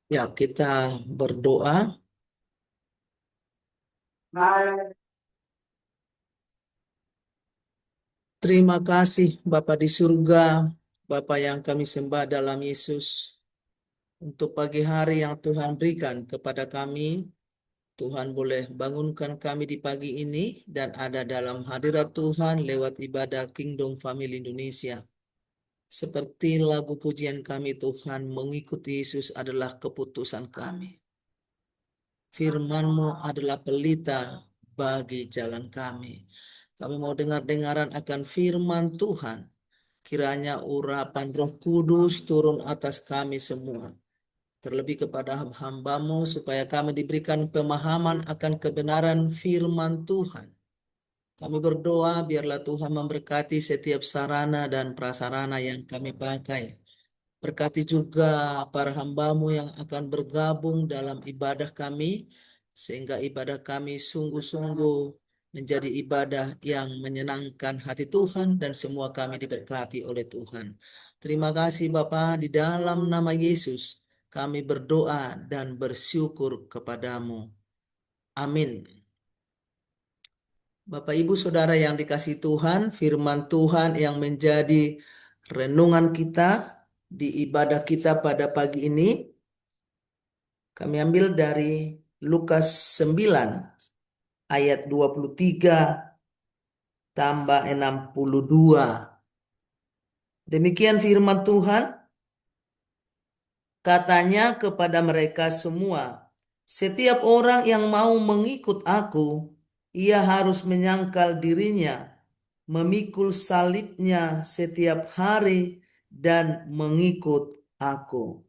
Ya, kita berdoa. Terima kasih Bapa di surga, Bapa yang kami sembah dalam Yesus, untuk pagi hari yang Tuhan berikan kepada kami. Tuhan boleh bangunkan kami di pagi ini dan ada dalam hadirat Tuhan lewat ibadah Kingdom Family Indonesia. Seperti lagu pujian kami, Tuhan, mengikuti Yesus adalah keputusan kami. Firman-Mu adalah pelita bagi jalan kami. Kami mau dengar-dengaran akan firman Tuhan. Kiranya urapan Roh Kudus turun atas kami semua. Terlebih kepada hamba-Mu supaya kami diberikan pemahaman akan kebenaran firman Tuhan. Kami berdoa biarlah Tuhan memberkati setiap sarana dan prasarana yang kami pakai. Berkati juga para hamba-Mu yang akan bergabung dalam ibadah kami, sehingga ibadah kami sungguh-sungguh menjadi ibadah yang menyenangkan hati Tuhan dan semua kami diberkati oleh Tuhan. Terima kasih Bapa, di dalam nama Yesus kami berdoa dan bersyukur kepadamu. Amin. Bapak Ibu Saudara yang dikasihi Tuhan, firman Tuhan yang menjadi renungan kita di ibadah kita pada pagi ini kami ambil dari Lukas 9 ayat 23 tambah 62. Demikian firman Tuhan, katanya kepada mereka semua, setiap orang yang mau mengikut aku, ia harus menyangkal dirinya, memikul salibnya setiap hari dan mengikut aku.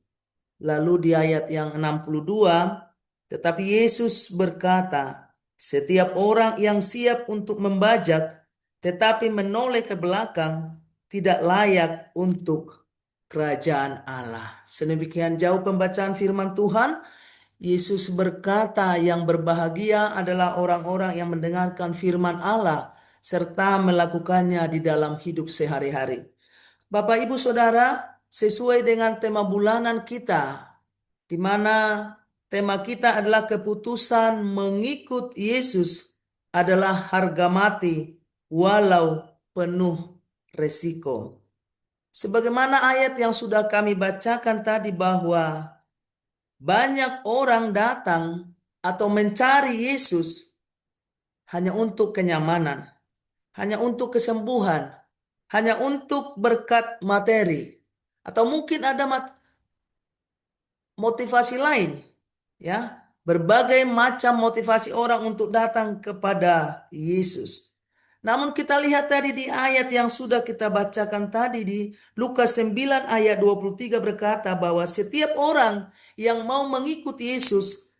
Lalu di ayat yang 62, tetapi Yesus berkata, setiap orang yang siap untuk membajak tetapi menoleh ke belakang tidak layak untuk kerajaan Allah. Sedemikian jauh pembacaan firman Tuhan. Yesus berkata yang berbahagia adalah orang-orang yang mendengarkan firman Allah serta melakukannya di dalam hidup sehari-hari. Bapak, Ibu, Saudara, sesuai dengan tema bulanan kita, di mana tema kita adalah keputusan mengikut Yesus adalah harga mati walau penuh resiko. Sebagaimana ayat yang sudah kami bacakan tadi bahwa banyak orang datang atau mencari Yesus hanya untuk kenyamanan, hanya untuk kesembuhan, hanya untuk berkat materi, atau mungkin ada motivasi lain, ya, berbagai macam motivasi orang untuk datang kepada Yesus. Namun kita lihat tadi di ayat yang sudah kita bacakan tadi di Lukas 9 ayat 23 berkata bahwa setiap orang yang mau mengikuti Yesus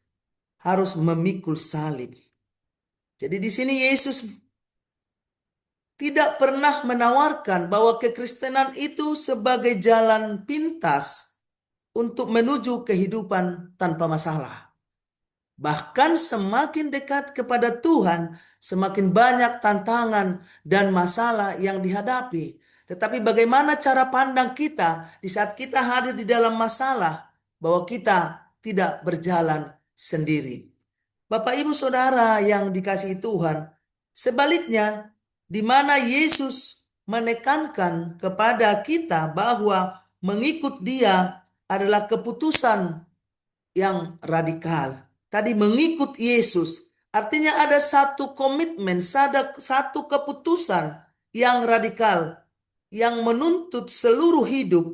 harus memikul salib. Jadi di sini Yesus tidak pernah menawarkan bahwa kekristenan itu sebagai jalan pintas untuk menuju kehidupan tanpa masalah. Bahkan semakin dekat kepada Tuhan, semakin banyak tantangan dan masalah yang dihadapi. Tetapi bagaimana cara pandang kita di saat kita hadir di dalam masalah, bahwa kita tidak berjalan sendiri. Bapak Ibu Saudara yang dikasihi Tuhan, sebaliknya di mana Yesus menekankan kepada kita bahwa mengikut Dia adalah keputusan yang radikal. Tadi mengikut Yesus artinya ada satu komitmen, satu keputusan yang radikal yang menuntut seluruh hidup.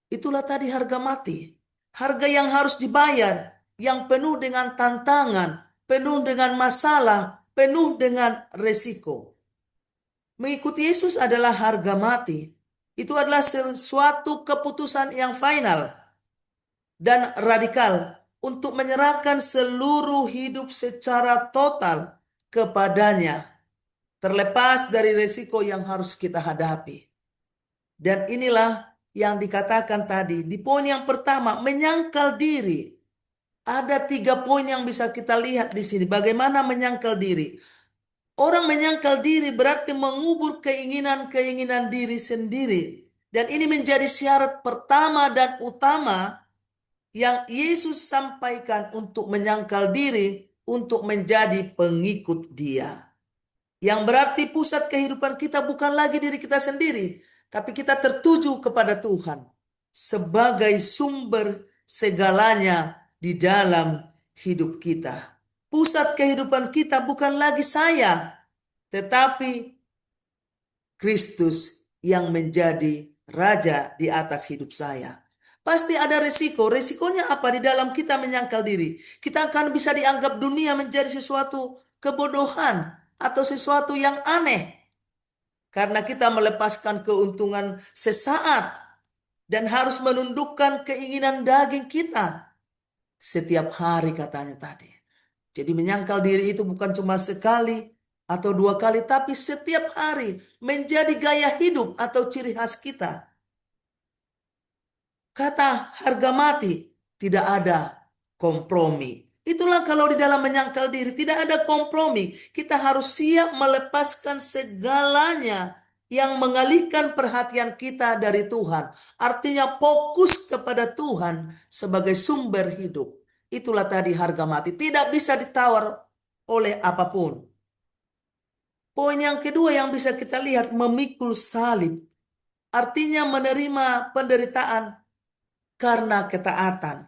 Itulah tadi harga mati. Harga yang harus dibayar, yang penuh dengan tantangan, penuh dengan masalah, penuh dengan resiko. Mengikuti Yesus adalah harga mati. Itu adalah sesuatu keputusan yang final dan radikal untuk menyerahkan seluruh hidup secara total kepadanya, terlepas dari resiko yang harus kita hadapi. Dan inilah yang dikatakan tadi di poin yang pertama, menyangkal diri. Ada 3 poin yang bisa kita lihat di sini. Bagaimana menyangkal diri? Orang menyangkal diri berarti mengubur keinginan-keinginan diri sendiri. Dan ini menjadi syarat pertama dan utama yang Yesus sampaikan untuk menyangkal diri untuk menjadi pengikut Dia. Yang berarti pusat kehidupan kita bukan lagi diri kita sendiri, tapi kita tertuju kepada Tuhan sebagai sumber segalanya di dalam hidup kita. Pusat kehidupan kita bukan lagi saya, tetapi Kristus yang menjadi raja di atas hidup saya. Pasti ada resiko. Resikonya apa? Di dalam kita menyangkal diri, kita akan bisa dianggap dunia menjadi sesuatu kebodohan atau sesuatu yang aneh. Karena kita melepaskan keuntungan sesaat dan harus menundukkan keinginan daging kita setiap hari, katanya tadi. Jadi menyangkal diri itu bukan cuma sekali atau dua kali, tapi setiap hari menjadi gaya hidup atau ciri khas kita. Kata harga mati, tidak ada kompromi. Itulah kalau di dalam menyangkal diri tidak ada kompromi. Kita harus siap melepaskan segalanya yang mengalihkan perhatian kita dari Tuhan. Artinya fokus kepada Tuhan sebagai sumber hidup. Itulah tadi harga mati. Tidak bisa ditawar oleh apapun. Poin yang kedua yang bisa kita lihat, memikul salib. Artinya menerima penderitaan karena ketaatan.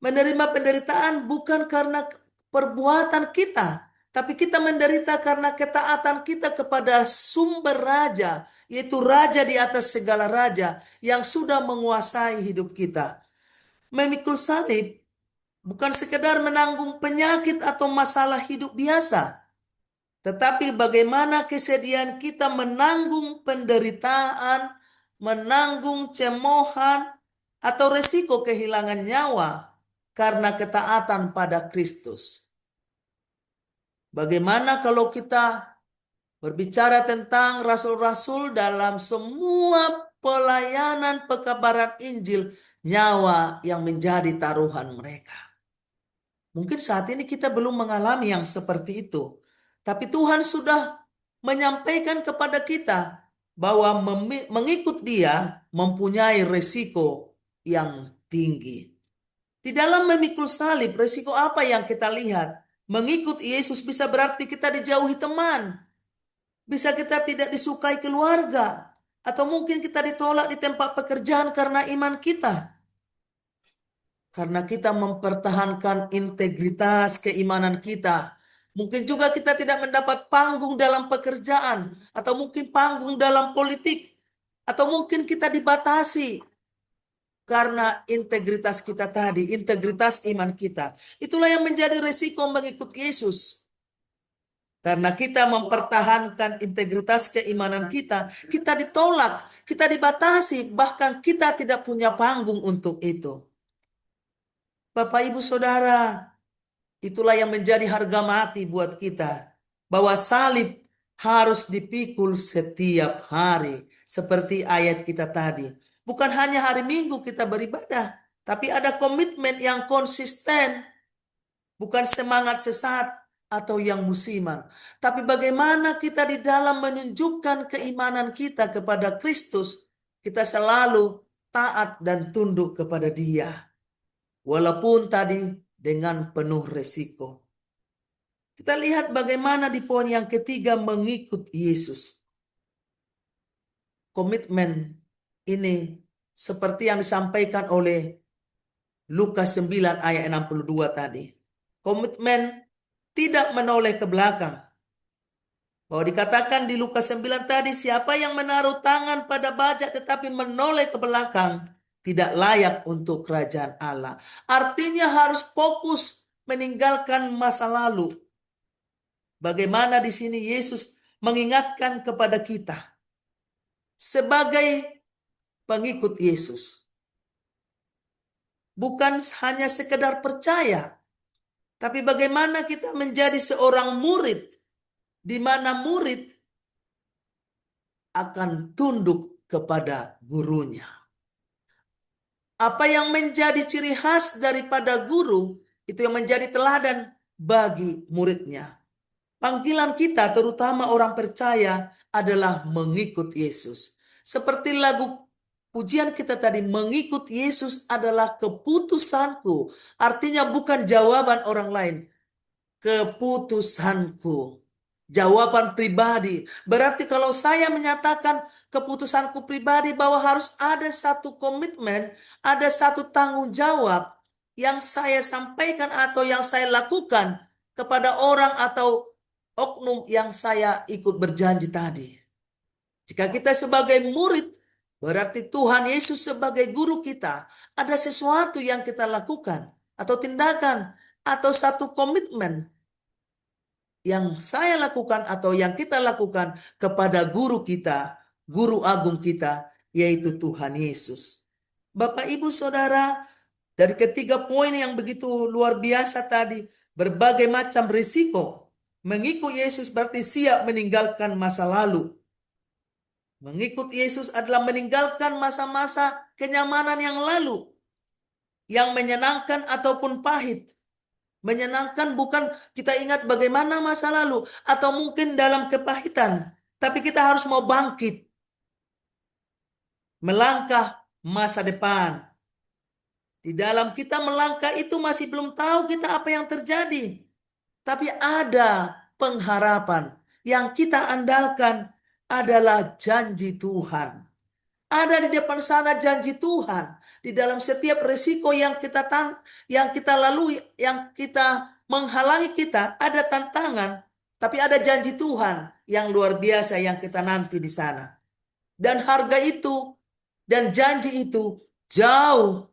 Menerima penderitaan bukan karena perbuatan kita, tapi kita menderita karena ketaatan kita kepada sumber raja, yaitu raja di atas segala raja yang sudah menguasai hidup kita. Memikul salib bukan sekedar menanggung penyakit atau masalah hidup biasa, tetapi bagaimana kesediaan kita menanggung penderitaan, menanggung cemoohan, atau resiko kehilangan nyawa karena ketaatan pada Kristus. Bagaimana kalau kita berbicara tentang rasul-rasul dalam semua pelayanan pekabaran Injil, nyawa yang menjadi taruhan mereka. Mungkin saat ini kita belum mengalami yang seperti itu. Tapi Tuhan sudah menyampaikan kepada kita bahwa mengikut Dia mempunyai resiko yang tinggi. Di dalam memikul salib, resiko apa yang kita lihat? Mengikut Yesus bisa berarti kita dijauhi teman. Bisa kita tidak disukai keluarga. Atau mungkin kita ditolak di tempat pekerjaan karena iman kita. Karena kita mempertahankan integritas keimanan kita. Mungkin juga kita tidak mendapat panggung dalam pekerjaan. Atau mungkin panggung dalam politik. Atau mungkin kita dibatasi. Karena integritas kita tadi, integritas iman kita. Itulah yang menjadi resiko mengikut Yesus. Karena kita mempertahankan integritas keimanan kita, kita ditolak, kita dibatasi, bahkan kita tidak punya panggung untuk itu. Bapak, Ibu, Saudara, itulah yang menjadi harga mati buat kita. Bahwa salib harus dipikul setiap hari. Seperti ayat kita tadi. Bukan hanya hari Minggu kita beribadah, tapi ada komitmen yang konsisten. Bukan semangat sesaat atau yang musiman. Tapi bagaimana kita di dalam menunjukkan keimanan kita kepada Kristus, kita selalu taat dan tunduk kepada Dia. Walaupun tadi dengan penuh resiko. Kita lihat bagaimana di poin yang ketiga, mengikut Yesus. Komitmen ini seperti yang disampaikan oleh Lukas 9 ayat 62 tadi. Komitmen tidak menoleh ke belakang. Bahwa dikatakan di Lukas 9 tadi, siapa yang menaruh tangan pada bajak tetapi menoleh ke belakang, tidak layak untuk kerajaan Allah. Artinya harus fokus meninggalkan masa lalu. Bagaimana di sini Yesus mengingatkan kepada kita sebagai pengikut Yesus. Bukan hanya sekedar percaya, tapi bagaimana kita menjadi seorang murid, di mana murid akan tunduk kepada gurunya. Apa yang menjadi ciri khas daripada guru, itu yang menjadi teladan bagi muridnya. Panggilan kita, terutama orang percaya, adalah mengikut Yesus. Seperti lagu pujian kita tadi, mengikut Yesus adalah keputusanku. Artinya bukan jawaban orang lain. Keputusanku. Jawaban pribadi. Berarti kalau saya menyatakan keputusanku pribadi bahwa harus ada satu komitmen, ada satu tanggung jawab yang saya sampaikan atau yang saya lakukan kepada orang atau oknum yang saya ikut berjanji tadi. Jika kita sebagai murid, berarti Tuhan Yesus sebagai guru kita, ada sesuatu yang kita lakukan atau tindakan atau satu komitmen yang saya lakukan atau yang kita lakukan kepada guru kita, guru agung kita, yaitu Tuhan Yesus. Bapak, Ibu, Saudara, dari ketiga poin yang begitu luar biasa tadi, berbagai macam risiko. Mengikut Yesus berarti siap meninggalkan masa lalu. Mengikut Yesus adalah meninggalkan masa-masa kenyamanan yang lalu, yang menyenangkan ataupun pahit. Menyenangkan bukan kita ingat bagaimana masa lalu atau mungkin dalam kepahitan, tapi kita harus mau bangkit, melangkah masa depan. Di dalam kita melangkah itu masih belum tahu kita apa yang terjadi, tapi ada pengharapan yang kita andalkan adalah janji Tuhan. Ada di depan sana janji Tuhan. Di dalam setiap resiko yang kita lalui, yang kita menghalangi kita, ada tantangan, tapi ada janji Tuhan yang luar biasa yang kita nanti di sana. Dan harga itu dan janji itu jauh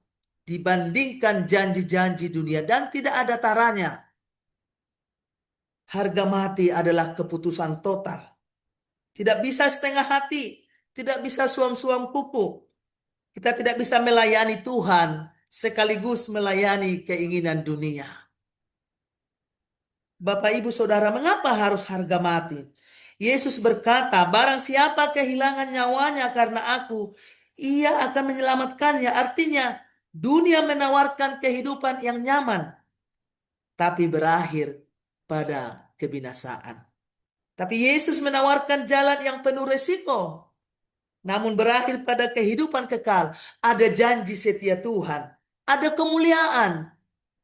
dibandingkan janji-janji dunia dan tidak ada taranya. Harga mati adalah keputusan total. Tidak bisa setengah hati, tidak bisa suam-suam kuku. Kita tidak bisa melayani Tuhan sekaligus melayani keinginan dunia. Bapak, Ibu, Saudara, mengapa harus harga mati? Yesus berkata, barang siapa kehilangan nyawanya karena aku, ia akan menyelamatkannya. Artinya, dunia menawarkan kehidupan yang nyaman, tapi berakhir pada kebinasaan. Tapi Yesus menawarkan jalan yang penuh resiko, namun berakhir pada kehidupan kekal. Ada janji setia Tuhan, ada kemuliaan,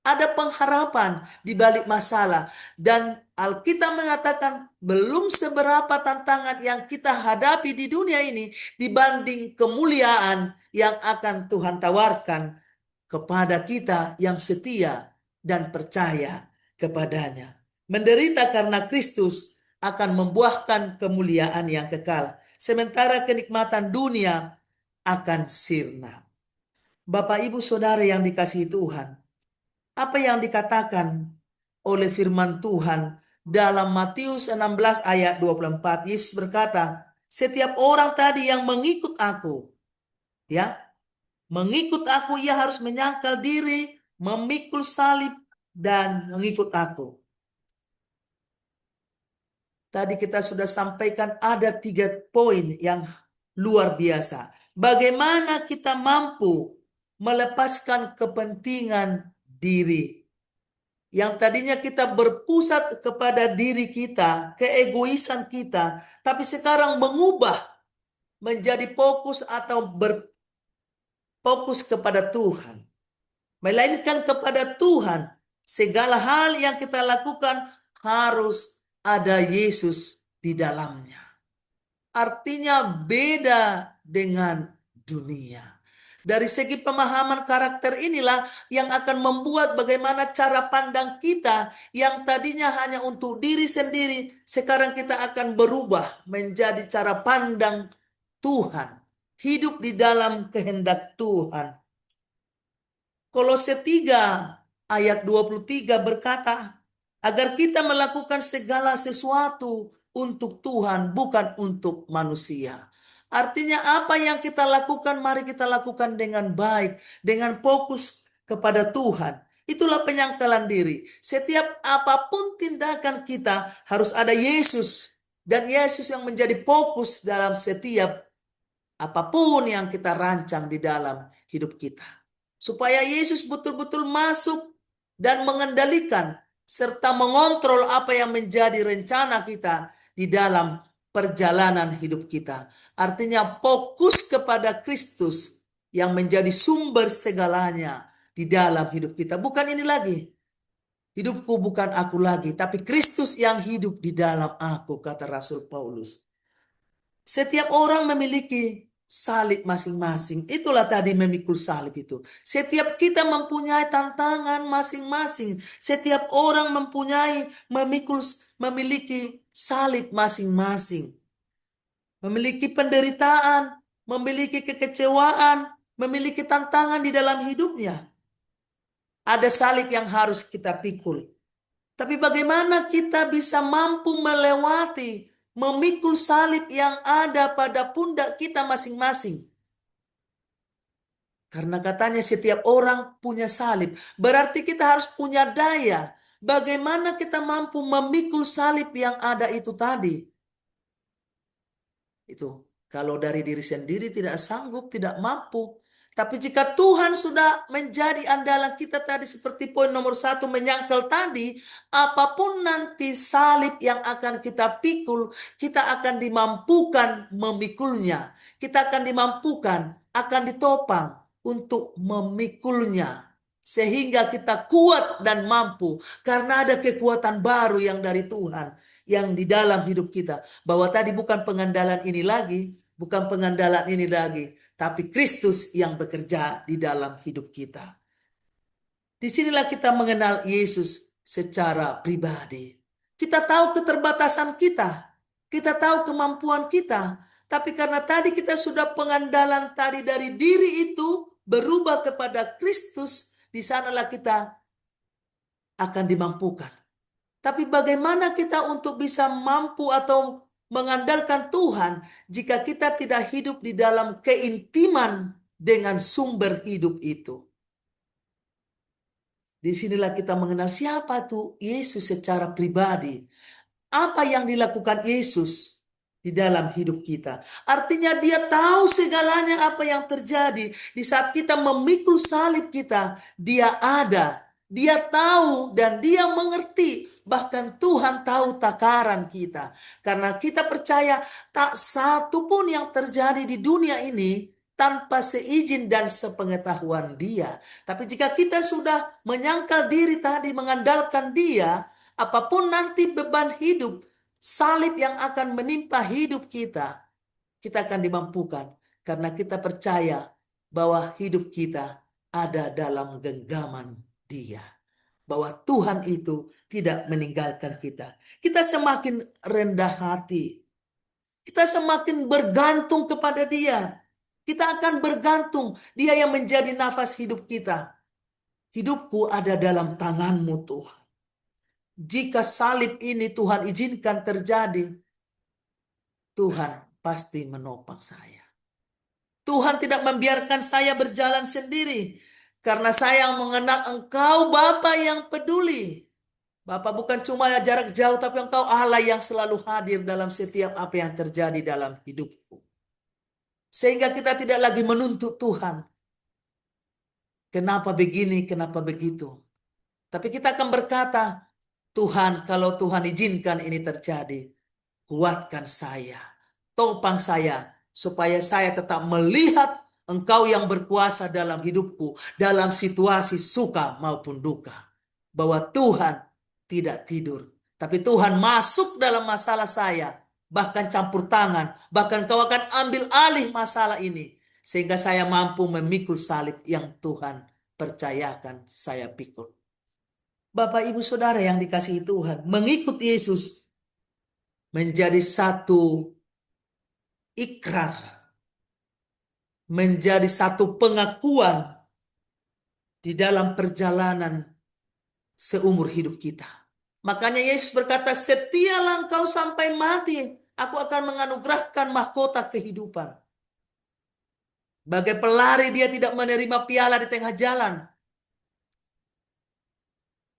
ada pengharapan di balik masalah. Dan Alkitab mengatakan belum seberapa tantangan yang kita hadapi di dunia ini dibanding kemuliaan yang akan Tuhan tawarkan kepada kita yang setia dan percaya kepadanya. Menderita karena Kristus akan membuahkan kemuliaan yang kekal, sementara kenikmatan dunia akan sirna. Bapak, Ibu, Saudara yang dikasihi Tuhan, apa yang dikatakan oleh firman Tuhan dalam Matius 16 ayat 24, Yesus berkata, setiap orang tadi yang mengikut aku, ya, mengikut aku, ia harus menyangkal diri, memikul salib, dan mengikut aku. Tadi kita sudah sampaikan ada 3 poin yang luar biasa. Bagaimana kita mampu melepaskan kepentingan diri. Yang tadinya kita berpusat kepada diri kita, keegoisan kita, tapi sekarang mengubah menjadi fokus atau berfokus kepada Tuhan. Melainkan kepada Tuhan. Segala hal yang kita lakukan harus ada Yesus di dalamnya. Artinya beda dengan dunia. Dari segi pemahaman karakter inilah yang akan membuat bagaimana cara pandang kita yang tadinya hanya untuk diri sendiri, sekarang kita akan berubah menjadi cara pandang Tuhan. Hidup di dalam kehendak Tuhan. Kolose 3 ayat 23 berkata, agar kita melakukan segala sesuatu untuk Tuhan, bukan untuk manusia. Artinya apa yang kita lakukan, mari kita lakukan dengan baik, dengan fokus kepada Tuhan. Itulah penyangkalan diri. Setiap apapun tindakan kita harus ada Yesus. Dan Yesus yang menjadi fokus dalam setiap apapun yang kita rancang di dalam hidup kita. Supaya Yesus betul-betul masuk dan mengendalikan serta mengontrol apa yang menjadi rencana kita di dalam perjalanan hidup kita. Artinya fokus kepada Kristus yang menjadi sumber segalanya di dalam hidup kita. Bukan ini lagi. Hidupku bukan aku lagi, tapi Kristus yang hidup di dalam aku, kata Rasul Paulus. Setiap orang memiliki salib masing-masing. Itulah tadi memikul salib itu. Setiap kita mempunyai tantangan masing-masing. Setiap orang memiliki salib masing-masing. Memiliki penderitaan, memiliki kekecewaan, memiliki tantangan di dalam hidupnya. Ada salib yang harus kita pikul. Tapi bagaimana kita bisa mampu melewati, memikul salib yang ada pada pundak kita masing-masing? Karena katanya setiap orang punya salib. Berarti kita harus punya daya. Bagaimana kita mampu memikul salib yang ada itu tadi? Itu kalau dari diri sendiri tidak sanggup, tidak mampu. Tapi jika Tuhan sudah menjadi andalan kita tadi seperti poin nomor 1 menyangkal tadi, apapun nanti salib yang akan kita pikul, kita akan dimampukan memikulnya. Kita akan dimampukan, akan ditopang untuk memikulnya. Sehingga kita kuat dan mampu karena ada kekuatan baru yang dari Tuhan yang di dalam hidup kita. Bahwa tadi bukan pengandalan ini lagi, bukan pengandalan ini lagi, tapi Kristus yang bekerja di dalam hidup kita. Disinilah kita mengenal Yesus secara pribadi. Kita tahu keterbatasan kita, kita tahu kemampuan kita, tapi karena tadi kita sudah pengandalan tadi dari diri itu berubah kepada Kristus, di sanalah kita akan dimampukan. Tapi bagaimana kita untuk bisa mampu atau mengandalkan Tuhan jika kita tidak hidup di dalam keintiman dengan sumber hidup itu? Disinilah kita mengenal siapa tuh Yesus secara pribadi. Apa yang dilakukan Yesus di dalam hidup kita. Artinya dia tahu segalanya apa yang terjadi. Di saat kita memikul salib kita, dia ada. Dia tahu dan dia mengerti. Bahkan Tuhan tahu takaran kita. Karena kita percaya tak satu pun yang terjadi di dunia ini tanpa seizin dan sepengetahuan dia. Tapi jika kita sudah menyangkal diri tadi, mengandalkan dia, apapun nanti beban hidup, salib yang akan menimpa hidup kita, kita akan dimampukan. Karena kita percaya bahwa hidup kita ada dalam genggaman dia. Bahwa Tuhan itu tidak meninggalkan kita. Kita semakin rendah hati. Kita semakin bergantung kepada dia. Kita akan bergantung. Dia yang menjadi nafas hidup kita. Hidupku ada dalam tangan-Mu Tuhan. Jika salib ini Tuhan izinkan terjadi, Tuhan pasti menopang saya. Tuhan tidak membiarkan saya berjalan sendiri. Karena saya mengenal Engkau Bapa yang peduli. Bapa bukan cuma jarak jauh, tapi Engkau Allah yang selalu hadir dalam setiap apa yang terjadi dalam hidupku. Sehingga kita tidak lagi menuntut Tuhan. Kenapa begini, kenapa begitu. Tapi kita akan berkata, Tuhan, kalau Tuhan izinkan ini terjadi, kuatkan saya, topang saya, supaya saya tetap melihat Engkau yang berkuasa dalam hidupku, dalam situasi suka maupun duka. Bahwa Tuhan tidak tidur, tapi Tuhan masuk dalam masalah saya, bahkan campur tangan, bahkan Kau akan ambil alih masalah ini, sehingga saya mampu memikul salib yang Tuhan percayakan saya pikul. Bapak, Ibu, Saudara yang dikasihi Tuhan, mengikut Yesus menjadi satu ikrar, menjadi satu pengakuan di dalam perjalanan seumur hidup kita. Makanya Yesus berkata, setialah engkau sampai mati, aku akan menganugerahkan mahkota kehidupan. Bagai pelari dia tidak menerima piala di tengah jalan.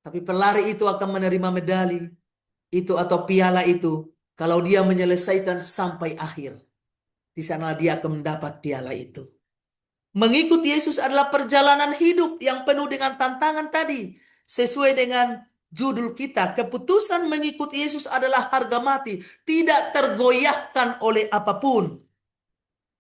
Tapi pelari itu akan menerima medali itu atau piala itu kalau dia menyelesaikan sampai akhir. Di sana dia akan mendapat piala itu. Mengikut Yesus adalah perjalanan hidup yang penuh dengan tantangan tadi. Sesuai dengan judul kita, keputusan mengikut Yesus adalah harga mati, tidak tergoyahkan oleh apapun.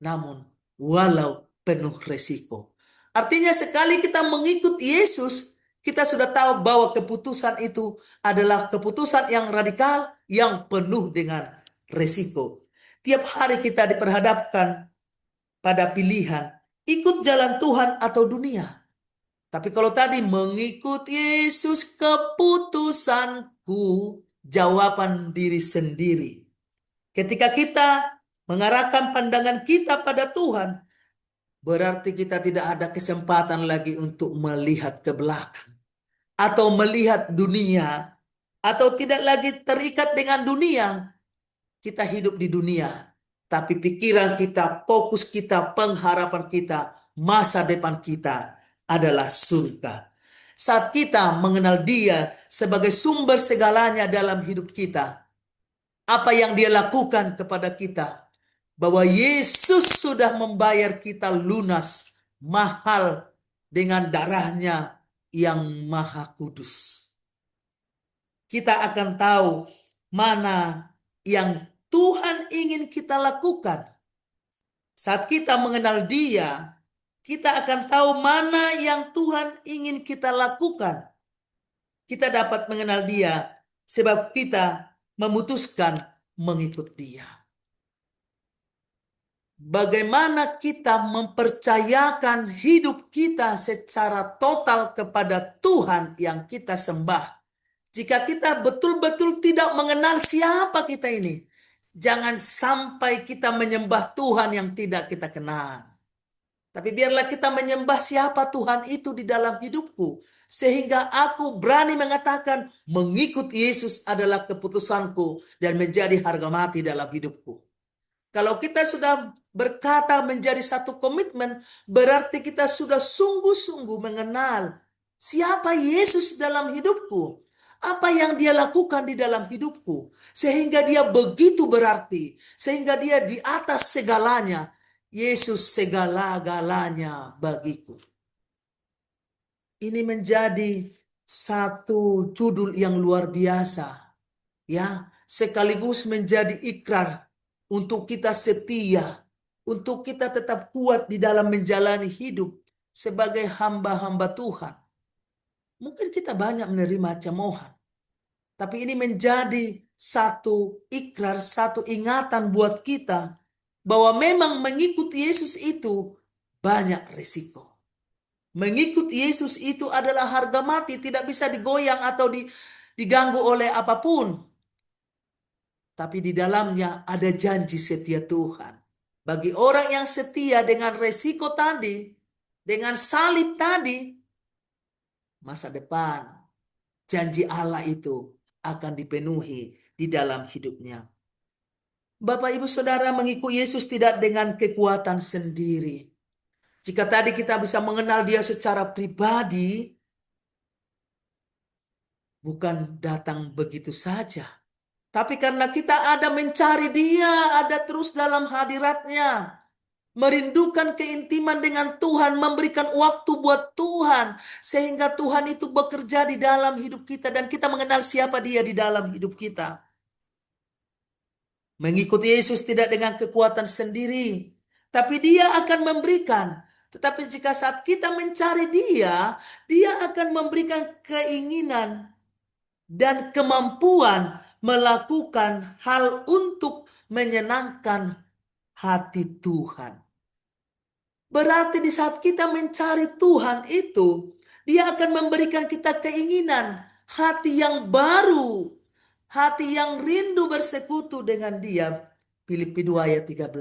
Namun, walau penuh resiko. Artinya sekali kita mengikut Yesus, kita sudah tahu bahwa keputusan itu adalah keputusan yang radikal, yang penuh dengan resiko. Tiap hari kita diperhadapkan pada pilihan, ikut jalan Tuhan atau dunia. Tapi kalau tadi mengikut Yesus keputusanku, jawaban diri sendiri. Ketika kita mengarahkan pandangan kita pada Tuhan, berarti kita tidak ada kesempatan lagi untuk melihat ke belakang atau melihat dunia atau tidak lagi terikat dengan dunia. Kita hidup di dunia, tapi pikiran kita, fokus kita, pengharapan kita, masa depan kita adalah surga. Saat kita mengenal Dia sebagai sumber segalanya dalam hidup kita, apa yang Dia lakukan kepada kita, bahwa Yesus sudah membayar kita lunas, mahal dengan darahnya yang maha kudus. Kita akan tahu mana yang Tuhan ingin kita lakukan. Saat kita mengenal Dia, kita akan tahu mana yang Tuhan ingin kita lakukan. Kita dapat mengenal Dia sebab kita memutuskan mengikut Dia. Bagaimana kita mempercayakan hidup kita secara total kepada Tuhan yang kita sembah. Jika kita betul-betul tidak mengenal siapa kita ini, jangan sampai kita menyembah Tuhan yang tidak kita kenal. Tapi biarlah kita menyembah siapa Tuhan itu di dalam hidupku. Sehingga aku berani mengatakan mengikut Yesus adalah keputusanku dan menjadi harga mati dalam hidupku. Kalau kita sudah berkata menjadi satu komitmen, berarti kita sudah sungguh-sungguh mengenal siapa Yesus dalam hidupku. Apa yang Dia lakukan di dalam hidupku. Sehingga Dia begitu berarti. Sehingga Dia di atas segalanya. Yesus segala-galanya bagiku. Ini menjadi satu judul yang luar biasa. Ya, sekaligus menjadi ikrar untuk kita setia, untuk kita tetap kuat di dalam menjalani hidup sebagai hamba-hamba Tuhan. Mungkin kita banyak menerima cemoohan, tapi ini menjadi satu ikrar, satu ingatan buat kita bahwa memang mengikuti Yesus itu banyak resiko. Mengikuti Yesus itu adalah harga mati, tidak bisa digoyang atau diganggu oleh apapun. Tapi di dalamnya ada janji setia Tuhan. Bagi orang yang setia dengan resiko tadi, dengan salib tadi, masa depan, janji Allah itu akan dipenuhi di dalam hidupnya. Bapak Ibu Saudara, mengikuti Yesus tidak dengan kekuatan sendiri. Jika tadi kita bisa mengenal Dia secara pribadi, bukan datang begitu saja. Tapi karena kita ada mencari Dia, ada terus dalam hadiratnya, merindukan keintiman dengan Tuhan, memberikan waktu buat Tuhan, sehingga Tuhan itu bekerja di dalam hidup kita dan kita mengenal siapa Dia di dalam hidup kita. Mengikuti Yesus tidak dengan kekuatan sendiri, tapi Dia akan memberikan. Tetapi jika saat kita mencari Dia, Dia akan memberikan keinginan dan kemampuan melakukan hal untuk menyenangkan hati Tuhan. Berarti di saat kita mencari Tuhan itu, Dia akan memberikan kita keinginan, hati yang baru, hati yang rindu bersekutu dengan Dia. Filipi 2 ayat 13.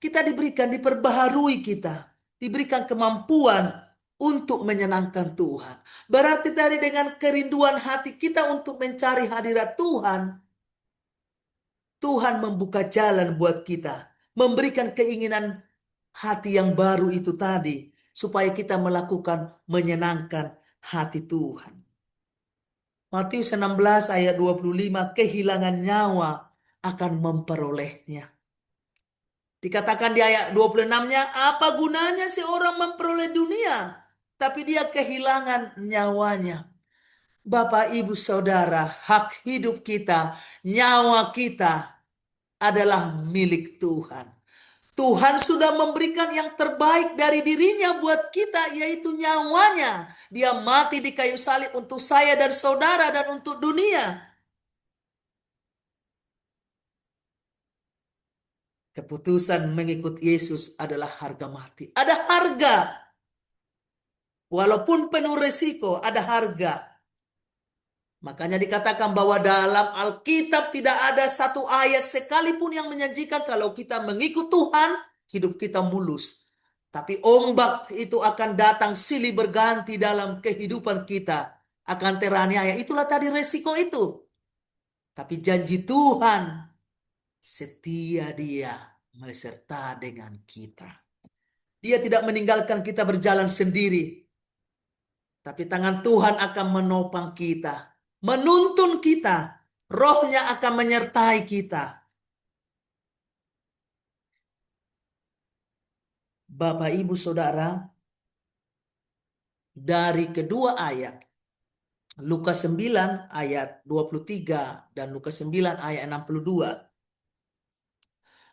Kita diberikan, diperbaharui kita, diberikan kemampuan untuk menyenangkan Tuhan. Berarti tadi dengan kerinduan hati kita untuk mencari hadirat Tuhan, Tuhan membuka jalan buat kita, memberikan keinginan hati yang baru itu tadi, supaya kita melakukan menyenangkan hati Tuhan. Matius 16 ayat 25, kehilangan nyawa akan memperolehnya. Dikatakan di ayat 26-nya, apa gunanya seorang memperoleh dunia, tapi dia kehilangan nyawanya. Bapak, Ibu, Saudara, hak hidup kita, nyawa kita adalah milik Tuhan. Tuhan sudah memberikan yang terbaik dari dirinya buat kita, yaitu nyawanya. Dia mati di kayu salib untuk saya dan saudara dan untuk dunia. Keputusan mengikut Yesus adalah harga mati. Ada harga. Walaupun penuh resiko, ada harga. Makanya dikatakan bahwa dalam Alkitab tidak ada satu ayat sekalipun yang menjanjikan kalau kita mengikut Tuhan, hidup kita mulus. Tapi ombak itu akan datang silih berganti dalam kehidupan kita. Akan teraniaya. Itulah tadi resiko itu. Tapi janji Tuhan, setia Dia beserta dengan kita. Dia tidak meninggalkan kita berjalan sendiri. Tapi tangan Tuhan akan menopang kita, menuntun kita. Rohnya akan menyertai kita. Bapak, Ibu, Saudara, dari kedua ayat, Lukas 9 ayat 23 dan Lukas 9 ayat 62,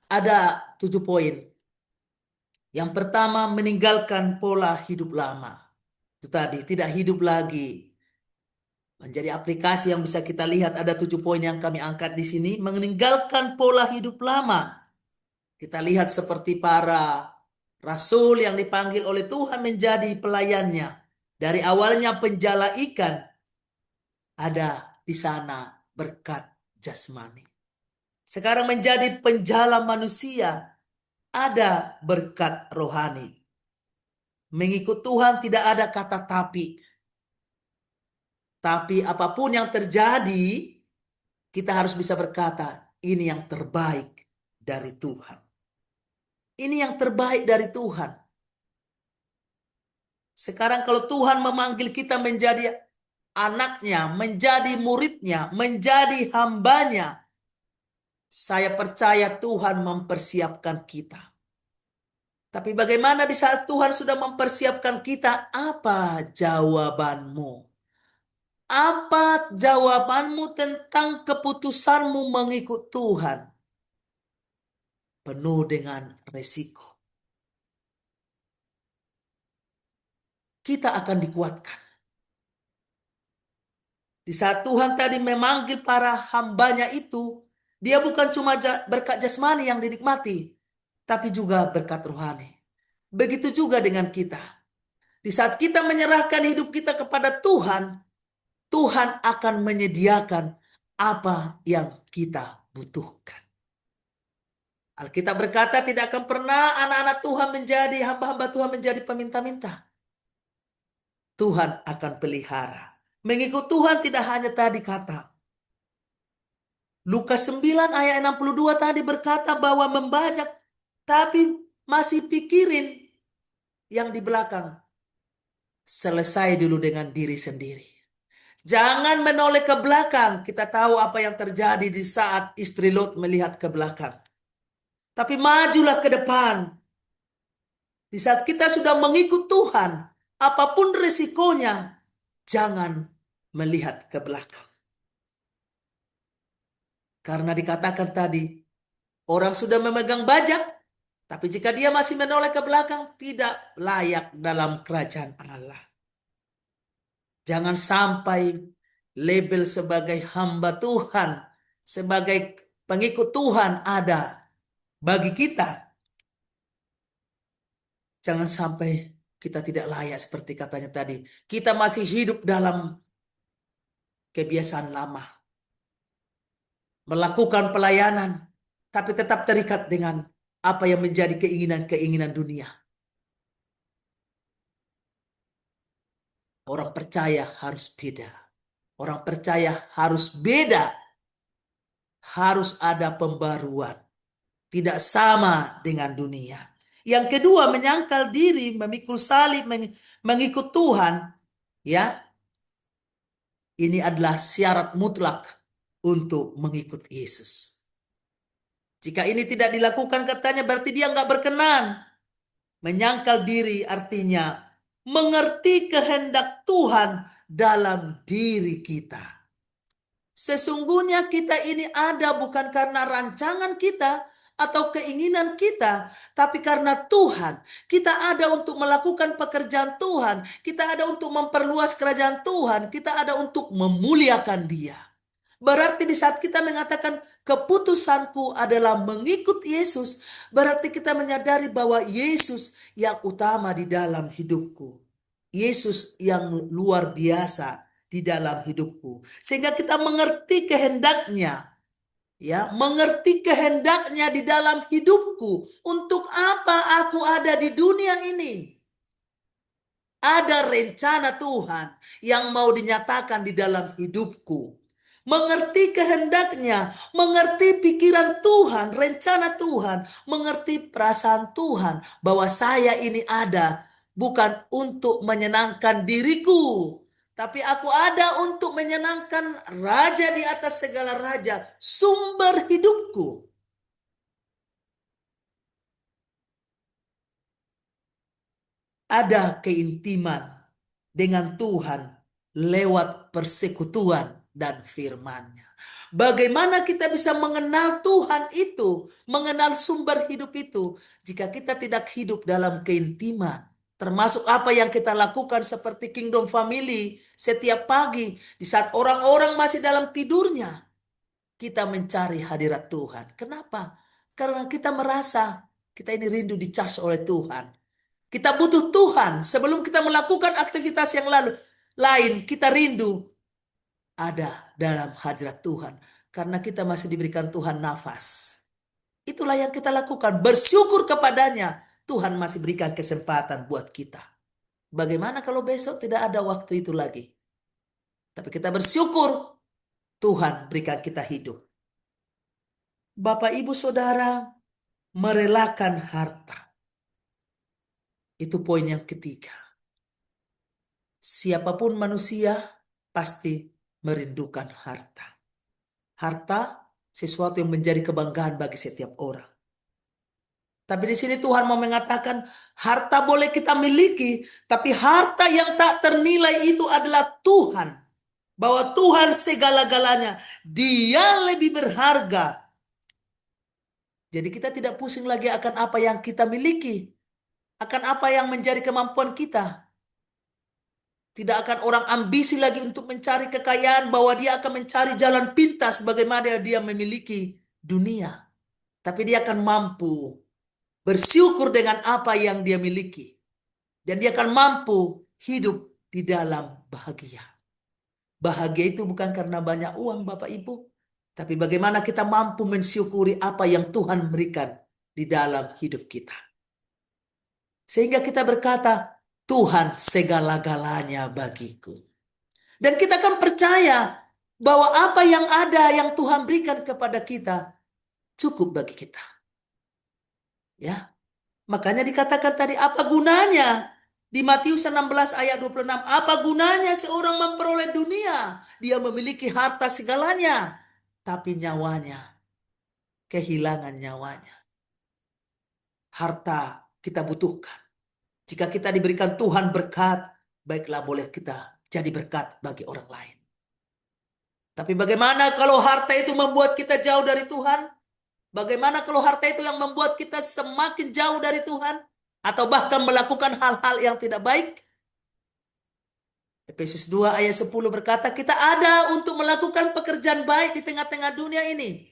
ada 7 poin. Yang pertama, meninggalkan pola hidup lama. Itu tadi, tidak hidup lagi. Menjadi aplikasi yang bisa kita lihat, ada 7 poin yang kami angkat di sini. Meninggalkan pola hidup lama. Kita lihat seperti para rasul yang dipanggil oleh Tuhan menjadi pelayannya. Dari awalnya penjala ikan, ada di sana berkat jasmani. Sekarang menjadi penjala manusia, ada berkat rohani. Mengikut Tuhan tidak ada kata tapi. Tapi apapun yang terjadi, kita harus bisa berkata, ini yang terbaik dari Tuhan. Ini yang terbaik dari Tuhan. Sekarang kalau Tuhan memanggil kita menjadi anaknya, menjadi muridnya, menjadi hambanya, saya percaya Tuhan mempersiapkan kita. Tapi bagaimana di saat Tuhan sudah mempersiapkan kita? Apa jawabanmu? Apa jawabanmu tentang keputusanmu mengikut Tuhan? Penuh dengan resiko. Kita akan dikuatkan. Di saat Tuhan tadi memanggil para hambanya itu, dia bukan cuma berkat jasmani yang dinikmati, tapi juga berkat rohani. Begitu juga dengan kita. Di saat kita menyerahkan hidup kita kepada Tuhan, Tuhan akan menyediakan apa yang kita butuhkan. Alkitab berkata tidak akan pernah anak-anak Tuhan menjadi hamba-hamba Tuhan menjadi peminta-minta. Tuhan akan pelihara. Mengikut Tuhan tidak hanya tadi kata. Lukas 9 ayat 62 tadi berkata bahwa membajak tapi masih pikirin yang di belakang. Selesai dulu dengan diri sendiri. Jangan menoleh ke belakang. Kita tahu apa yang terjadi di saat istri Lot melihat ke belakang. Tapi majulah ke depan. Di saat kita sudah mengikut Tuhan, apapun resikonya, jangan melihat ke belakang. Karena dikatakan tadi, orang sudah memegang bajak, tapi jika dia masih menoleh ke belakang, tidak layak dalam kerajaan Allah. Jangan sampai label sebagai hamba Tuhan, sebagai pengikut Tuhan ada bagi kita. Jangan sampai kita tidak layak seperti katanya tadi. Kita masih hidup dalam kebiasaan lama. Melakukan pelayanan, tapi tetap terikat dengan apa yang menjadi keinginan-keinginan dunia. Orang percaya harus beda. Orang percaya harus beda. Harus ada pembaruan. Tidak sama dengan dunia. Yang kedua, menyangkal diri, memikul salib, mengikut Tuhan. Ya, ini adalah syarat mutlak untuk mengikut Yesus. Jika ini tidak dilakukan katanya berarti dia nggak berkenan. Menyangkal diri artinya mengerti kehendak Tuhan dalam diri kita. Sesungguhnya kita ini ada bukan karena rancangan kita atau keinginan kita, tapi karena Tuhan. Kita ada untuk melakukan pekerjaan Tuhan, kita ada untuk memperluas kerajaan Tuhan, kita ada untuk memuliakan Dia. Berarti di saat kita mengatakan keputusanku adalah mengikut Yesus, berarti kita menyadari bahwa Yesus yang utama di dalam hidupku. Yesus yang luar biasa di dalam hidupku. Sehingga kita mengerti kehendaknya. Ya, mengerti kehendaknya di dalam hidupku. Untuk apa aku ada di dunia ini? Ada rencana Tuhan yang mau dinyatakan di dalam hidupku. Mengerti kehendaknya, mengerti pikiran Tuhan, rencana Tuhan, mengerti perasaan Tuhan bahwa saya ini ada bukan untuk menyenangkan diriku, tapi aku ada untuk menyenangkan Raja di atas segala raja, sumber hidupku. Ada keintiman dengan Tuhan lewat persekutuan dan firman-Nya. Bagaimana kita bisa mengenal Tuhan itu, mengenal sumber hidup itu, jika kita tidak hidup dalam keintiman, termasuk apa yang kita lakukan seperti Kingdom Family setiap pagi, di saat orang-orang masih dalam tidurnya, kita mencari hadirat Tuhan. Kenapa? Karena kita merasa kita ini rindu dicas oleh Tuhan. Kita butuh Tuhan sebelum kita melakukan aktivitas yang lain. Kita rindu ada dalam hadirat Tuhan. Karena kita masih diberikan Tuhan nafas. Itulah yang kita lakukan. Bersyukur kepadanya. Tuhan masih berikan kesempatan buat kita. Bagaimana kalau besok tidak ada waktu itu lagi? Tapi kita bersyukur Tuhan berikan kita hidup. Bapak, Ibu, Saudara, merelakan harta. Itu poin yang ketiga. Siapapun manusia pasti merindukan harta. Harta sesuatu yang menjadi kebanggaan bagi setiap orang. Tapi di sini Tuhan mau mengatakan harta boleh kita miliki, tapi harta yang tak ternilai itu adalah Tuhan. Bahwa Tuhan segala-galanya, Dia lebih berharga. Jadi kita tidak pusing lagi akan apa yang kita miliki, akan apa yang menjadi kemampuan kita. Tidak akan orang ambisi lagi untuk mencari kekayaan, bahwa dia akan mencari jalan pintas bagaimana dia memiliki dunia. Tapi dia akan mampu bersyukur dengan apa yang dia miliki. Dan dia akan mampu hidup di dalam bahagia. Bahagia itu bukan karena banyak uang, Bapak Ibu. Tapi bagaimana kita mampu mensyukuri apa yang Tuhan berikan di dalam hidup kita. Sehingga kita berkata, Tuhan segala-galanya bagiku. Dan kita akan percaya bahwa apa yang ada yang Tuhan berikan kepada kita cukup bagi kita. Ya. Makanya dikatakan tadi, apa gunanya? Di Matius 16 ayat 26, apa gunanya seorang memperoleh dunia? Dia memiliki harta segalanya, tapi nyawanya, kehilangan nyawanya. Harta kita butuhkan. Jika kita diberikan Tuhan berkat, baiklah boleh kita jadi berkat bagi orang lain. Tapi bagaimana kalau harta itu membuat kita jauh dari Tuhan? Bagaimana kalau harta itu yang membuat kita semakin jauh dari Tuhan? Atau bahkan melakukan hal-hal yang tidak baik? Efesus 2 ayat 10 berkata, kita ada untuk melakukan pekerjaan baik di tengah-tengah dunia ini.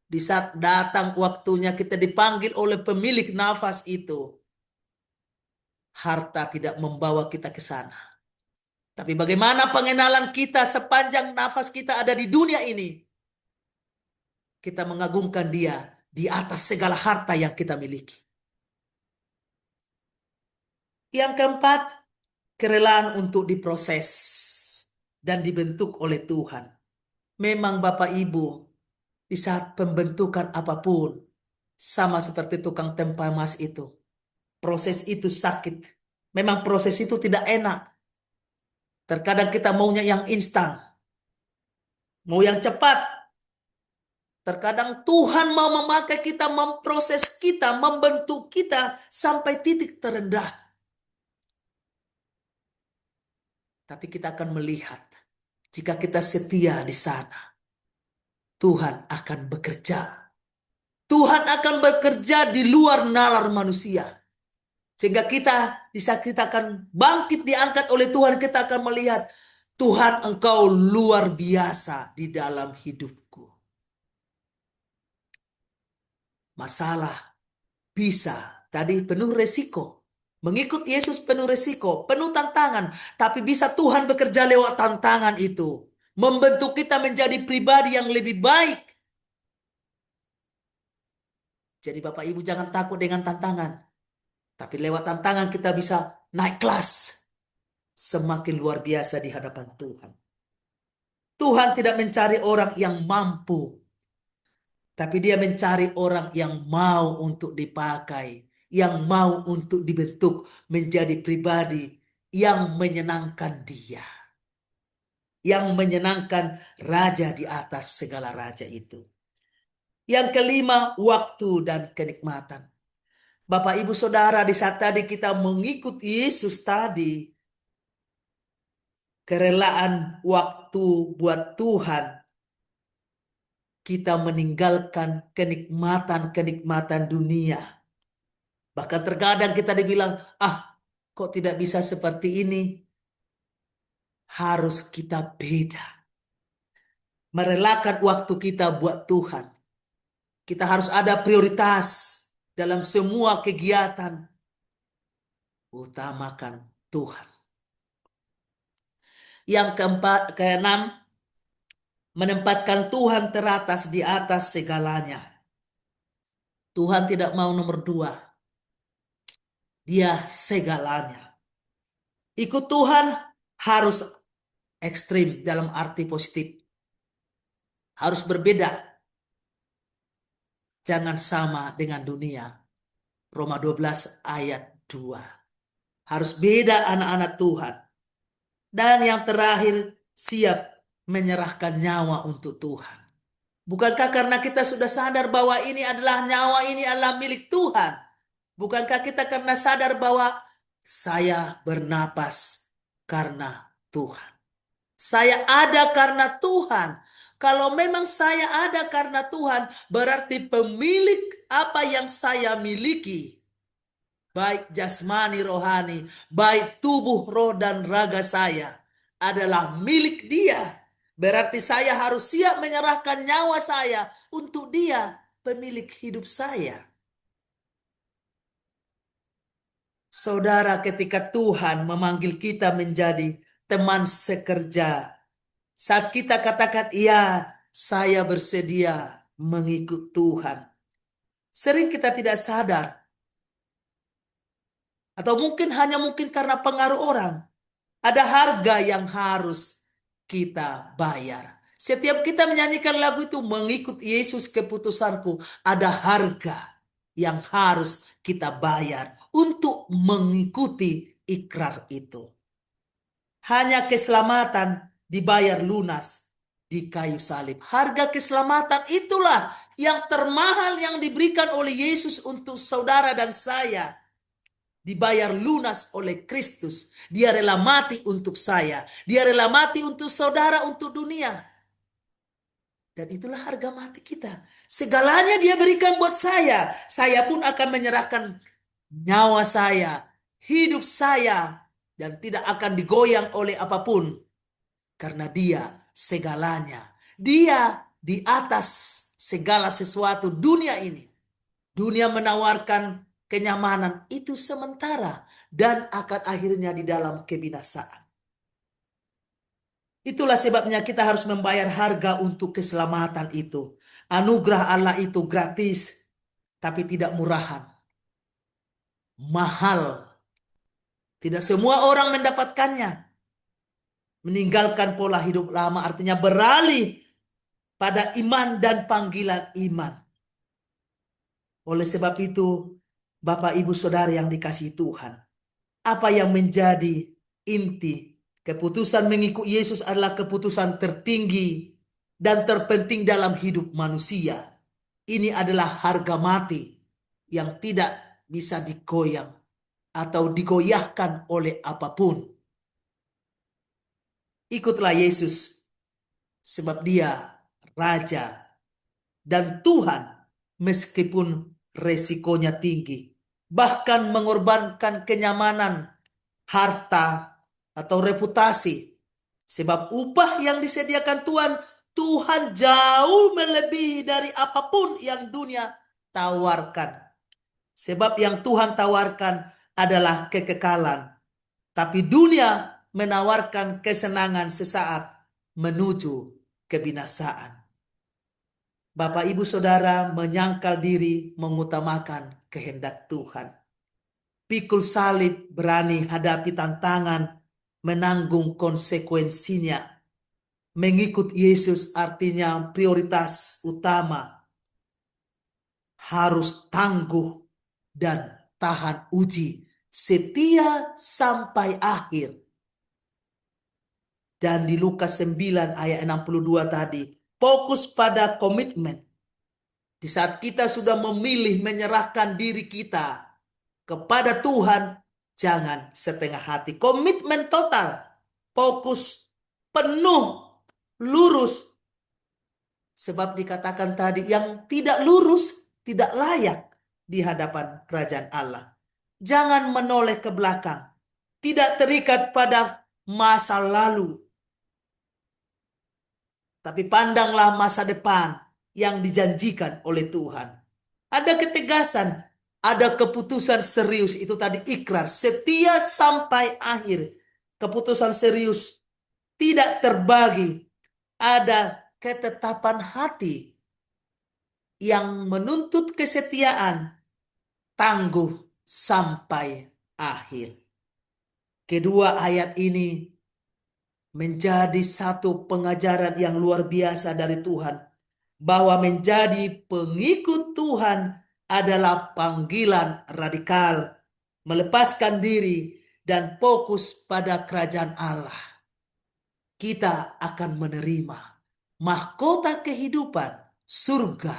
Di saat datang waktunya kita dipanggil oleh pemilik nafas itu. Harta tidak membawa kita ke sana. Tapi bagaimana pengenalan kita sepanjang nafas kita ada di dunia ini? Kita mengagungkan Dia di atas segala harta yang kita miliki. Yang keempat, kerelaan untuk diproses dan dibentuk oleh Tuhan. Memang Bapak Ibu, di saat pembentukan apapun, sama seperti tukang tempa emas itu, proses itu sakit. Memang proses itu tidak enak. Terkadang kita maunya yang instan, mau yang cepat. Terkadang Tuhan mau memakai kita, memproses kita, membentuk kita sampai titik terendah. Tapi kita akan melihat jika kita setia di sana, Tuhan akan bekerja. Tuhan akan bekerja di luar nalar manusia. Sehingga kita bisa kita akan bangkit diangkat oleh Tuhan. Kita akan melihat Tuhan engkau luar biasa di dalam hidupku. Masalah bisa tadi penuh resiko. Mengikut Yesus penuh resiko, penuh tantangan. Tapi bisa Tuhan bekerja lewat tantangan itu. Membentuk kita menjadi pribadi yang lebih baik. Jadi Bapak Ibu jangan takut dengan tantangan. Tapi lewat tantangan kita bisa naik kelas. Semakin luar biasa di hadapan Tuhan. Tuhan tidak mencari orang yang mampu. Tapi dia mencari orang yang mau untuk dipakai. Yang mau untuk dibentuk menjadi pribadi yang menyenangkan dia. Yang menyenangkan raja di atas segala raja itu. Yang kelima, waktu dan kenikmatan. Bapak Ibu Saudara, di saat tadi kita mengikuti Yesus tadi, kerelaan waktu buat Tuhan, kita meninggalkan kenikmatan-kenikmatan dunia. Bahkan terkadang kita dibilang, kok tidak bisa seperti ini? Harus kita beda. Merelakan waktu kita buat Tuhan. Kita harus ada prioritas dalam semua kegiatan. Utamakan Tuhan. Yang keempat, keenam, menempatkan Tuhan teratas di atas segalanya. Tuhan tidak mau nomor dua. Dia segalanya. Ikut Tuhan harus ekstrim dalam arti positif. Harus berbeda. Jangan sama dengan dunia. Roma 12 ayat 2. Harus beda anak-anak Tuhan. Dan yang terakhir, siap menyerahkan nyawa untuk Tuhan. Bukankah karena kita sudah sadar bahwa ini adalah nyawa, ini adalah milik Tuhan? Bukankah kita karena sadar bahwa saya bernapas karena Tuhan? Saya ada karena Tuhan. Kalau memang saya ada karena Tuhan, berarti pemilik apa yang saya miliki, baik jasmani rohani, baik tubuh roh dan raga saya, adalah milik Dia. Berarti saya harus siap menyerahkan nyawa saya untuk Dia, pemilik hidup saya. Saudara, ketika Tuhan memanggil kita menjadi teman sekerja, saat kita katakan, "Iya, saya bersedia mengikut Tuhan." Sering kita tidak sadar. Atau mungkin karena pengaruh orang. Ada harga yang harus kita bayar. Setiap kita menyanyikan lagu itu, "Mengikut Yesus keputusanku," ada harga yang harus kita bayar untuk mengikuti ikrar itu. Hanya keselamatan dibayar lunas di kayu salib. Harga keselamatan itulah yang termahal yang diberikan oleh Yesus untuk saudara dan saya. Dibayar lunas oleh Kristus. Dia rela mati untuk saya. Dia rela mati untuk saudara, untuk dunia. Dan itulah harga mati kita. Segalanya Dia berikan buat saya. Saya pun akan menyerahkan nyawa saya, hidup saya, dan tidak akan digoyang oleh apapun. Karena Dia segalanya. Dia di atas segala sesuatu dunia ini. Dunia menawarkan kenyamanan itu sementara dan akan akhirnya di dalam kebinasaan. Itulah sebabnya kita harus membayar harga untuk keselamatan itu. Anugerah Allah itu gratis, tapi tidak murahan. Mahal. Tidak semua orang mendapatkannya. Meninggalkan pola hidup lama artinya beralih pada iman dan panggilan iman. Oleh sebab itu, Bapak Ibu Saudara yang dikasihi Tuhan, apa yang menjadi inti keputusan mengikut Yesus adalah keputusan tertinggi dan terpenting dalam hidup manusia. Ini adalah harga mati yang tidak bisa digoyang atau digoyahkan oleh apapun. ikutlah Yesus sebab dia Raja dan Tuhan meskipun resikonya tinggi. Bahkan mengorbankan kenyamanan, harta, atau reputasi. Sebab upah yang disediakan Tuhan jauh melebihi dari apapun yang dunia tawarkan. Sebab yang Tuhan tawarkan adalah kekekalan. Tapi dunia menawarkan kesenangan sesaat menuju kebinasaan. Bapak, Ibu, Saudara menyangkal diri mengutamakan kehendak Tuhan. Pikul salib, berani hadapi tantangan, menanggung konsekuensinya. Mengikut Yesus artinya prioritas utama. Harus tangguh dan tahan uji. Setia sampai akhir. Dan di Lukas 9 ayat 62 tadi, fokus pada komitmen. Di saat kita sudah memilih menyerahkan diri kita kepada Tuhan, jangan setengah hati. Komitmen total, fokus penuh, lurus. Sebab dikatakan tadi, yang tidak lurus tidak layak di hadapan kerajaan Allah. Jangan menoleh ke belakang, tidak terikat pada masa lalu, tapi pandanglah masa depan yang dijanjikan oleh Tuhan. Ada ketegasan, ada keputusan serius, itu tadi ikrar, setia sampai akhir. Keputusan serius, tidak terbagi. Ada ketetapan hati yang menuntut kesetiaan, tangguh sampai akhir. Kedua ayat ini menjadi satu pengajaran yang luar biasa dari Tuhan, bahwa menjadi pengikut Tuhan adalah panggilan radikal, melepaskan diri dan fokus pada kerajaan Allah. Kita akan menerima mahkota kehidupan, surga,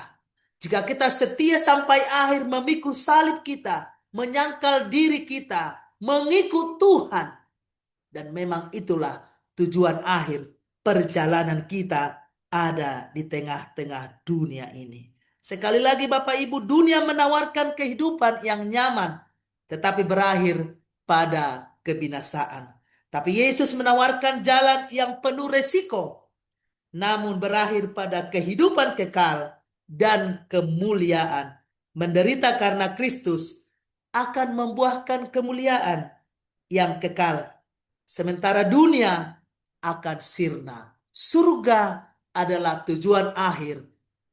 jika kita setia sampai akhir memikul salib kita, menyangkal diri kita, mengikut Tuhan. Dan memang itulah tujuan akhir perjalanan kita ada di tengah-tengah dunia ini. Sekali lagi Bapak Ibu, dunia menawarkan kehidupan yang nyaman, tetapi berakhir pada kebinasaan. Tapi Yesus menawarkan jalan yang penuh resiko, namun berakhir pada kehidupan kekal dan kemuliaan. Menderita karena Kristus akan membuahkan kemuliaan yang kekal, sementara dunia akan sirna. Surga adalah tujuan akhir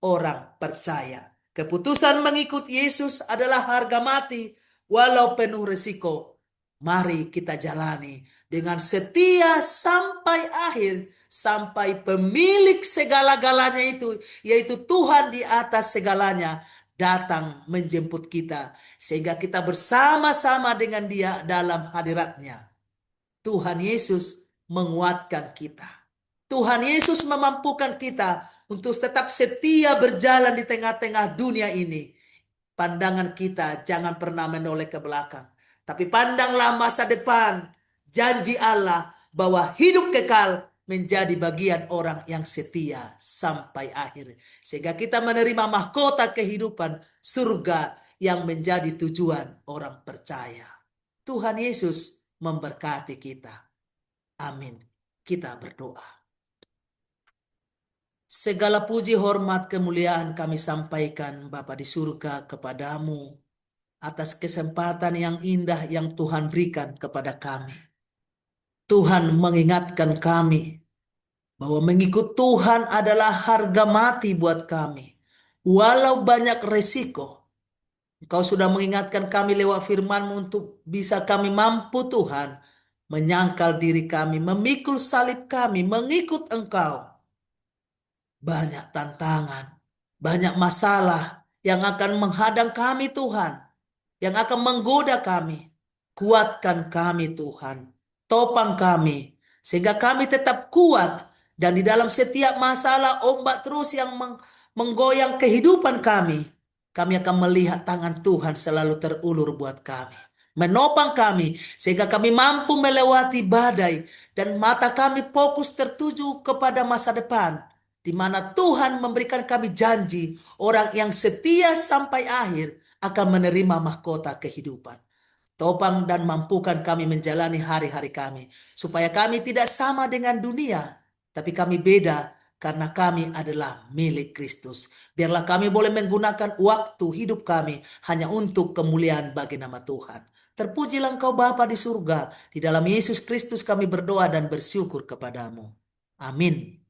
orang percaya. Keputusan mengikut Yesus adalah harga mati walau penuh risiko. Mari kita jalani dengan setia sampai akhir, sampai pemilik segala-galanya itu, yaitu Tuhan di atas segalanya, datang menjemput kita, sehingga kita bersama-sama dengan Dia dalam hadiratnya. Tuhan Yesus menguatkan kita. Tuhan Yesus memampukan kita untuk tetap setia berjalan di tengah-tengah dunia ini. Pandangan kita jangan pernah menoleh ke belakang, tapi pandanglah masa depan. Janji Allah bahwa hidup kekal menjadi bagian orang yang setia sampai akhir, sehingga kita menerima mahkota kehidupan surga yang menjadi tujuan orang percaya. Tuhan Yesus memberkati kita. Amin. Kita berdoa. Segala puji, hormat, kemuliaan kami sampaikan Bapa di surga kepadamu atas kesempatan yang indah yang Tuhan berikan kepada kami. Tuhan mengingatkan kami bahwa mengikut Tuhan adalah harga mati buat kami. Walau banyak resiko, Engkau sudah mengingatkan kami lewat firman-Mu untuk bisa kami mampu Tuhan menyangkal diri kami, memikul salib kami, mengikut Engkau. Banyak tantangan, banyak masalah yang akan menghadang kami Tuhan, yang akan menggoda kami. Kuatkan kami Tuhan, topang kami, sehingga kami tetap kuat. Dan di dalam setiap masalah, ombak terus yang menggoyang kehidupan kami akan melihat tangan Tuhan selalu terulur buat kami. menopang kami, sehingga kami mampu melewati badai, dan mata kami fokus tertuju kepada masa depan, di mana Tuhan memberikan kami janji, orang yang setia sampai akhir akan menerima mahkota kehidupan. Topang dan mampukan kami menjalani hari-hari kami, supaya kami tidak sama dengan dunia, tapi kami beda karena kami adalah milik Kristus. Biarlah kami boleh menggunakan waktu hidup kami hanya untuk kemuliaan bagi nama Tuhan. Terpujilah Engkau Bapa di surga. Di dalam Yesus Kristus kami berdoa dan bersyukur kepadamu. Amin.